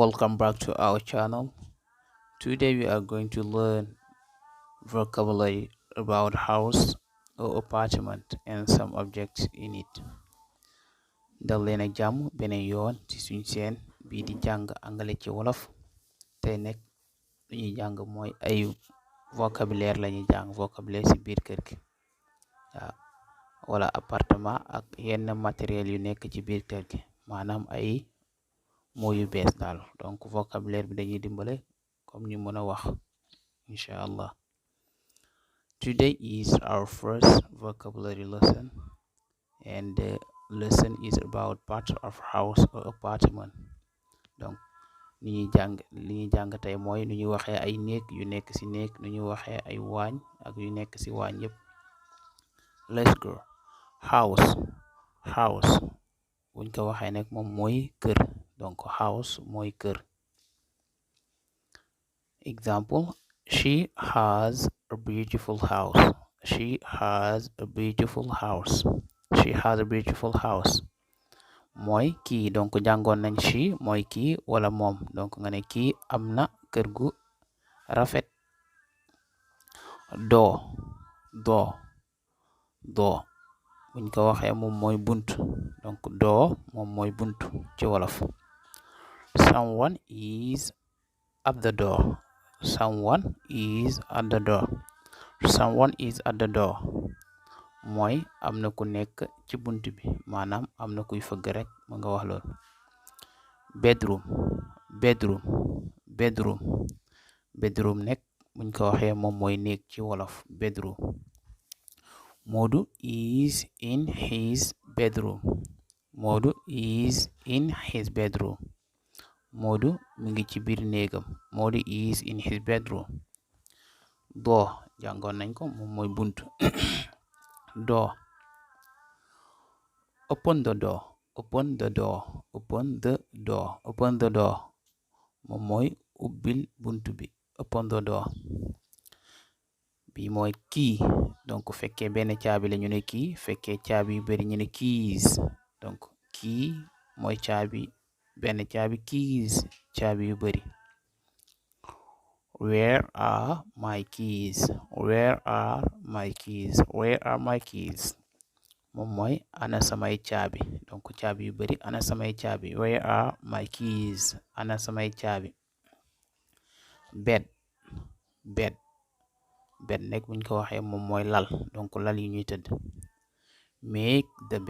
welcome back to our channel. Today we are going to learn vocabulary about house or apartment and some objects in it. dal leen ak jàmm beneen yoon ci suñ seen bii di jàng angale ci wolof. tey nekk lu ñuy jàng mooy ay vocabulaire lañuy jàng vocabulaire ci biir kër gi waaw wala appartement ak yenn matériel yu nekk ci biir kër gi maanaam ay moo yu bees daal donc vocabulaire bi dañuy dimbale comme ñu mën a wax incha allah. Today is our first vocabulary lesson and the lesson is about part of house or apartment. donc li ñuy jàng tey mooy nu ñuy waxee ay néeg yu nekk ci néeg, nu ñuy waxee ay waañ ak yu nekk ci waañ yépp. Let's go. House buñ ko waxee nag moom mooy kër, donc house mooy kër. Example, she has a beautiful house. She has a beautiful house. She has a beautiful house. mooy kii, donc jàngoon nañ she mooy kii wala moom, donc nga ne kii am na kër gu rafet. Door buñ ko waxee moom mooy bunt, donc door moom mooy bunt ci wolof. Someone is at the door. Someone is at the door. Someone is at the door mooy am na ku nekk ci bunt bi, maanaam am na kuy fëgg rek mu nga wax loolu. Bedroom nekk buñ ko waxee moom mooy néeg ci wolof. Bedroom. Modu is in his bedroom. Modu is in his bedroom. Modu mi ngi ci biir néegam. Modu is in his bedroom. Door jàngoon nañ ko moom mooy bunt. Door. Open the door. Open the door. Open the door. Open the door moom mooy ubbil bunt bi. Open the door. bi mooy key, donc fekkee benn caabi la ñu ne key, fekkee caabi yu bari ñu ne keys, donc key mooy caabi benn caabi, keys caabi yu bari. Where are my keys? Where are my keys? Where are my keys moom mooy ana samay caabi, donc caabi yu bari ana samay caabi. Where are my keys? Ana samay caabi. Bed nekk buñ ko waxee moom mooy lal, donc lal yi ñuy tëdd. Make the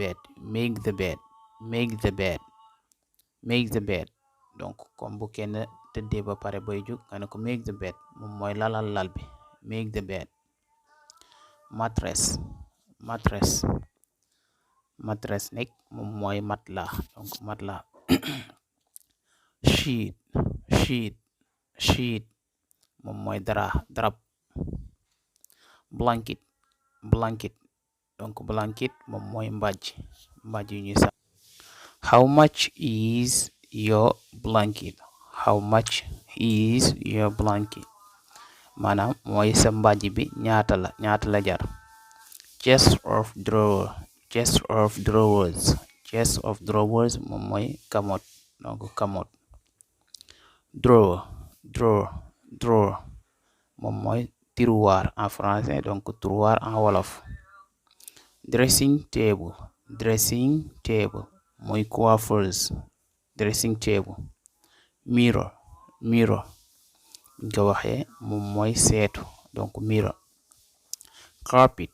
bed. donc comme bu kenn tëddee ba pare boy jóg nga ne ko make the bed moom mooy lalal lal bi. Make the bed. Mattress nekk moom mooy matelas, donc matelas. sheet moom mooy darab. Blanket donc blanket moom mooy mbàjj yu ñuy sa. How much is your blanket? How much is your blanket maanaam mooy sa mbàjj bi ñaata la jar. Chest of drawers moom mooy commode, donc commode. Drawer moom mooy tiroir en français, donc tiroir en wolof. Dressing table mooy coiffeuse. Dressing table. Mirror buñ ko waxee moom mooy seetu, donc mirror. Carpet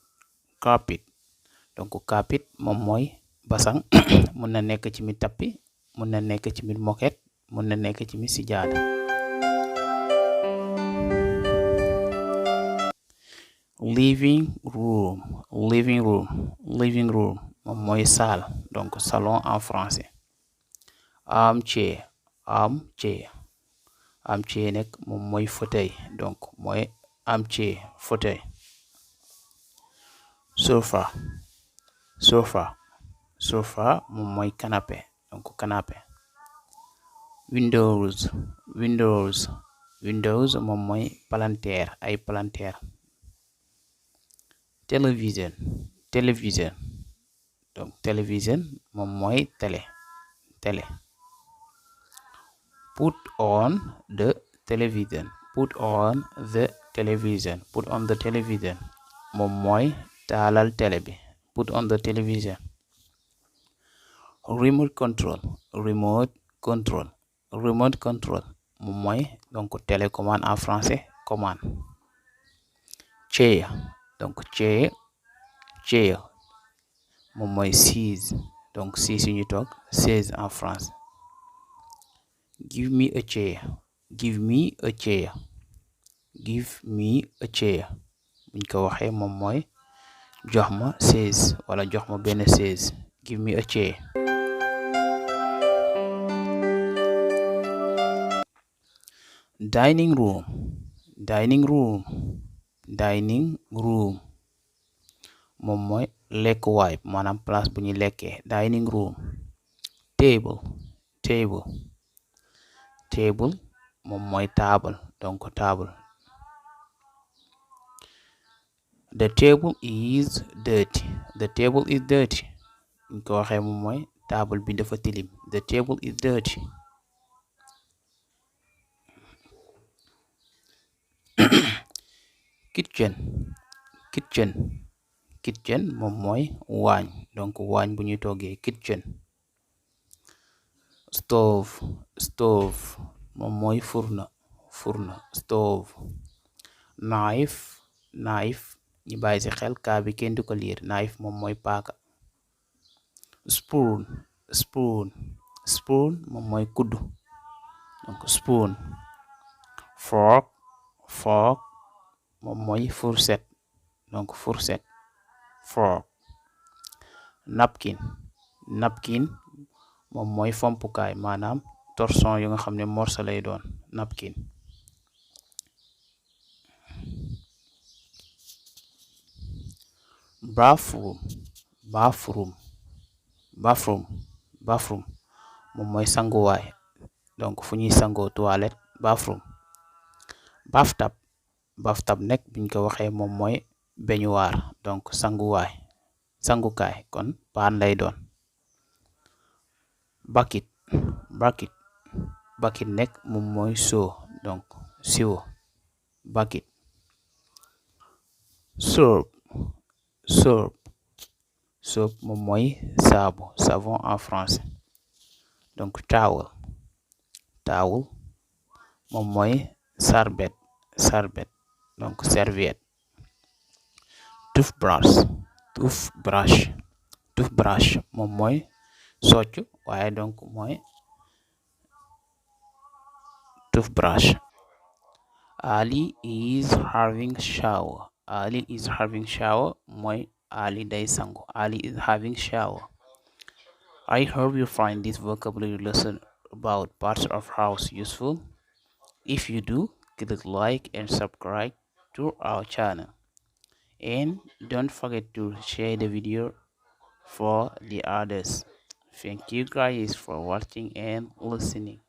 donc carpet moom mooy basang mun na nekk ci mi tappi, mun na nekk ci mi moquette, mun na nekk ci mi sijaada. Living room moom mooy salle, donc salon en français. Armchair nekk moom mooy fauteuil, donc mooy armchair fauteuil. Sofa moom mooy canapé, donc canapé. Windows moom mooy palanteer, ay palanteer. Télévision donc télévision moom mooy télé. Put on the television. Put on the television. Put on the television. moom mooy taalal télé bi. Put on the television. Remote control. Remote control. Remote control moom mooy donc télécommande en français commande. Chair donc chair moom mooy chaise donc chaise yu ñu toog chaise en France. Give me a chair. Give me a chair. Give me a chair buñ ko waxee moom mooy jox ma chaise wala jox ma benn chaise. Give me a chair. Dining room. Dining room. Dining room moom mooy lekkuwaay maanaam place bu ñuy lekkee. Dining room. Table. Table. Table moom mooy table donc table. The table is dirty. The table is dirty buñ ko waxee moom mooy table bi dafa tilim. The table is dirty. Kitchen. Kitchen. Kitchen moom mooy waañ donc waañ bu ñuy toggee. Kitchen. Stove. Stove moom mooy fourneau. Fourneau. Stove. Knife. Knife ñu bàyyi ci xel kaa bi kenn du ko liir. Knife moom mooy paaka. Spoon. Spoon. Spoon moom mooy kuddu donc spoon. Fork. Fork moom mooy fourchette donc fourchette. Fork. Napkin. Napkin moom mooy fompukaay maanaam torchon yu nga xam ne morceau lay doon. Napkin. Bathroom. Bathroom. Bathroom. Bathroom moom mooy sanguwaay donc fu ñuy sangoo toilette. Bathroom. Bathtub. Bathtub nekk buñ ko waxee moom mooy baignoire donc sanguwaay sangukaay kon paan lay doon. Bucket. Bucket. Bucket nekk moom mooy seau donc siwo. Bucket. Soap. Soap. Soap moom mooy saabu savon en français donc towel. Towel moom mooy sarbet. Sarbet donc serviette. Toothbrush. Toothbrush. Toothbrush moom mooy soccu waaye donc mooy toothbrush. Ali is having shower. Ali is having shower mooy Ali day sangu. Ali is having shower. I hope you find this vocabulary lesson about parts of house useful. If you do, click like and subscribe to our channel. And don't forget to share the video for the others. Thank you guys for watching and listening.